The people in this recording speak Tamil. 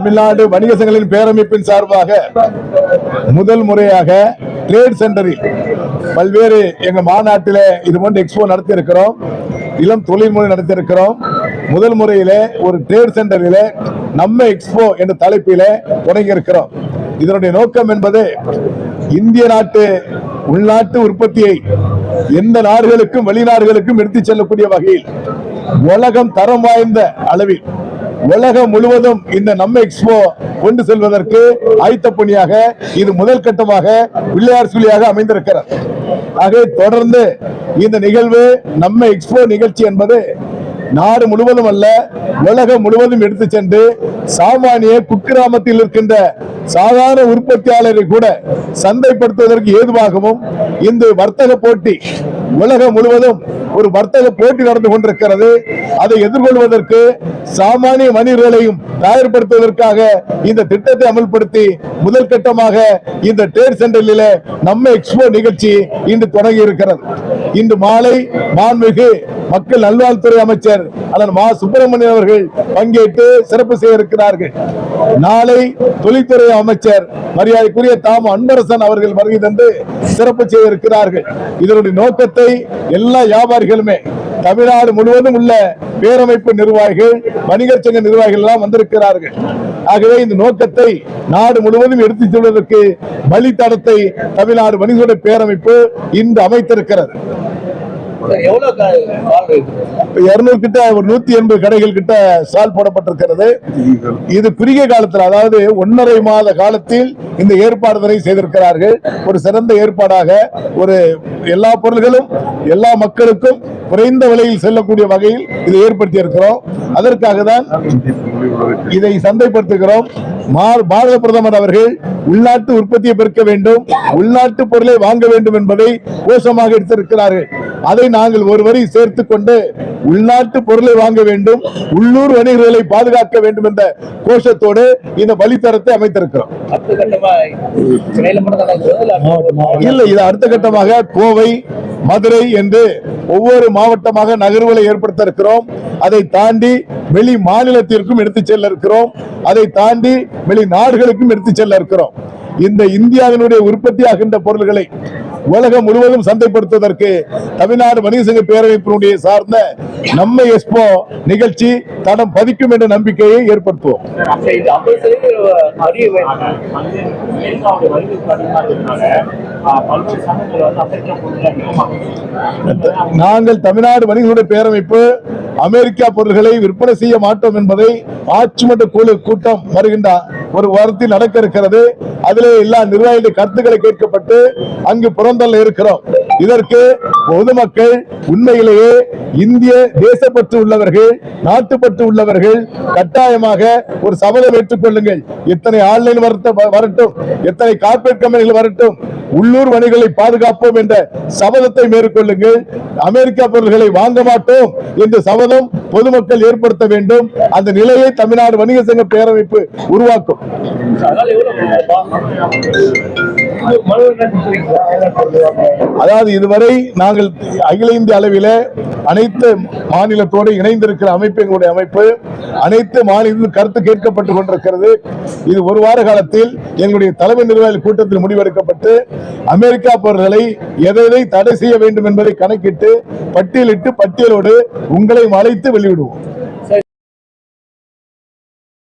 தமிழ்நாடு வணிக சங்கங்களின் பேரமைப்பின் சார்பாக முதல் முறையாக ட்ரேட் சென்டரில் பல்வேறு எங்க மாநாட்டில் இது போன்ற எக்ஸ்போ நடத்தி இருக்கிறோம். இளம் தொழில்முறை நடத்தி இருக்கிறோம். முதல் முறையிலே ஒரு ட்ரேட் சென்டரில் நம்ம எக்ஸ்போ என்ற தலைப்பில் தொடங்கி இருக்கிறோம். இதனுடைய நோக்கம் என்பது இந்திய நாட்டு உள்நாட்டு உற்பத்தியை எந்த நாடுகளுக்கும் வெளிநாடுகளுக்கும் எடுத்துச் செல்லக்கூடிய வகையில் உலகம் தரம் வாய்ந்த அளவில் உலகம் முழுவதும் இந்த நம்ம எக்ஸ்போ கொண்டு செல்வதற்கு ஆயத்த பணியாக இது முதல் கட்டமாக பிள்ளையார் சுழியாக அமைந்திருக்கிறது. ஆகவே தொடர்ந்து இந்த நிகழ்வு நம்ம எக்ஸ்போ நிகழ்ச்சி என்பது நாடு முழுவதும் அல்ல உலகம் முழுவதும் எடுத்து சென்று சாமானிய குக்கிராமத்தில் இருக்கின்ற சாதாரண உற்பத்தியாளரை கூட சந்தைப்படுத்துவதற்கு ஏதுவாகவும் இந்த வர்த்தக போட்டி உலகம் முழுவதும் ஒரு வர்த்தக போட்டி நடந்து கொண்டிருக்கிறது. அதை எதிர்கொள்வதற்கு சாமானிய மனிதர்களையும் தயார்படுத்துவதற்காக இந்த திட்டத்தை அமல்படுத்தி முதல் கட்டமாக இந்த ட்ரேட் சென்டரில் நம்ம எக்ஸ்போ நிகழ்ச்சி இன்று தொடங்கி இருக்கிறது. இன்று மாலை மாண்புமிகு மக்கள் நல்வாழ்வுத்துறை அமைச்சர் அண்ணன் மா சுப்பிரமணியன் அவர்கள் பங்கேற்று சிறப்பு செய்ய இருக்கிறார்கள். நாளை தொழில்துறை அமைச்சர் மரியாதைக்குரிய தாமு அன்பரசன் அவர்கள் வருகை தந்து சிறப்பு செய்ய இருக்கிறார்கள். இதனுடைய நோக்கத்தை எல்லா வியாபாரிகளுமே தமிழ்நாடு முழுவதும் உள்ள பேரமைப்பு நிர்வாகிகள் வணிகர் சங்க நிர்வாகிகள் எல்லாம் வந்திருக்கிறார்கள். ஆகவே இந்த நோக்கத்தை நாடு முழுவதும் எடுத்துச் செல்வதற்கு வழித்தடத்தை தமிழ்நாடு வணிகர்களுடைய பேரமைப்பு இன்று அமைத்திருக்கிறது. 200 கிட்ட ஒரு 180 கடைகள் கிட்ட ஸ்டால் போடப்பட்டிருக்கிறது. இது குறுகிய காலத்தில் அதாவது 1.5 மாத காலத்தில் இந்த ஏற்பாடுகளை செய்திருக்கிறார்கள். ஒரு சிறந்த ஏற்பாடாக ஒரு எல்லா பொருள்களும் எல்லா மக்களுக்கும் குறைந்த விலையில் செல்லக்கூடிய வகையில் இதை ஏற்படுத்தி இருக்கிறோம். அதற்காக தான் இதை சந்தைப்படுத்துகிறோம். பாரத பிரதமர் அவர்கள் உள்நாட்டு உற்பத்தியை பெருக்க வேண்டும், உள்நாட்டு பொருளை வாங்க வேண்டும் என்பதை கோஷமாக எடுத்திருக்கிறார்கள். அதை நாங்கள் ஒரு வரி சேர்த்துக் கொண்டு உள்நாட்டு பொருளை வாங்க வேண்டும், உள்ளூர் வணிகர்களை பாதுகாக்க வேண்டும் என்ற கோஷத்தோடு இந்த வழித்தடத்தை அமைத்திருக்கிறோம். இல்லை, இது அடுத்த கட்டமாக கோவை, மதுரை என்று ஒவ்வொரு மாவட்டமாக நகர்வுகளை ஏற்படுத்த இருக்கிறோம். அதை தாண்டி வெளி மாநிலத்திற்கும் எடுத்துச் செல்ல இருக்கிறோம். அதை தாண்டி வெளி நாடுகளுக்கும் எடுத்துச் செல்ல இருக்கிறோம். இந்த இந்தியாவினுடைய உற்பத்தியாகின்ற பொருள்களை உலகம் முழுவதும் சந்தைப்படுத்துவதற்கு தமிழ்நாடு வணிக சங்க பேரமைப்பினுடைய சார்ந்த நம்ம எக்ஸ்போ நிகழ்ச்சி தடம் பதிக்கும் என்ற நம்பிக்கையை ஏற்படுத்துவோம். நாங்கள் தமிழ்நாடு வணிகர்களுடைய பேரமைப்பு அமெரிக்கா பொருள்களை விற்பனை செய்ய மாட்டோம் என்பதை ஆட்சி மன்ற குழு கூட்டம் வருகின்ற ஒரு வாரத்தில் நடக்க இருக்கிறது. அதிலே எல்லா நிர்வாகிகளுடைய கருத்துக்களை கேட்கப்பட்டு அங்கு புறந்தள்ள இருக்கிறோம். இதற்கு பொதுமக்கள் உண்மையிலேயே இந்திய தேசப்பற்று உள்ளவர்கள், நாட்டுப்பற்று உள்ளவர்கள் கட்டாயமாக ஒரு சபதம் ஏற்றுக் கொள்ளுங்கள். எத்தனை ஆன்லைன் வரட்டும், எத்தனை கார்பரேட் கம்பெனிகள் வரட்டும், உள்ளூர் வணிகர்களை பாதுகாப்போம் என்ற சபதத்தை மேற்கொள்ளுங்கள். அமெரிக்கா பொருள்களை வாங்க மாட்டோம் என்ற சபதம் பொதுமக்கள் ஏற்படுத்த வேண்டும். அந்த நிலையை தமிழ்நாடு வணிக சங்க பேரமைப்பு உருவாக்கும். அதாவது இதுவரை நாங்கள் அகில இந்திய அளவில் அனைத்து மாநிலத்தோடு இணைந்திருக்கிற அமைப்பு எங்களுடைய அமைப்பு. அனைத்து மாநிலத்திலும் கருத்து கேட்கப்பட்டுக் கொண்டிருக்கிறது. இது ஒரு வார காலத்தில் எங்களுடைய தலைமை நிர்வாகிகள் கூட்டத்தில் முடிவெடுக்கப்பட்டு அமெரிக்கா பொருட்களை எதை தடை செய்ய வேண்டும் என்பதை கணக்கிட்டு பட்டியலிட்டு பட்டியலோடு உங்களை அழைத்து வெளியிடுவோம்.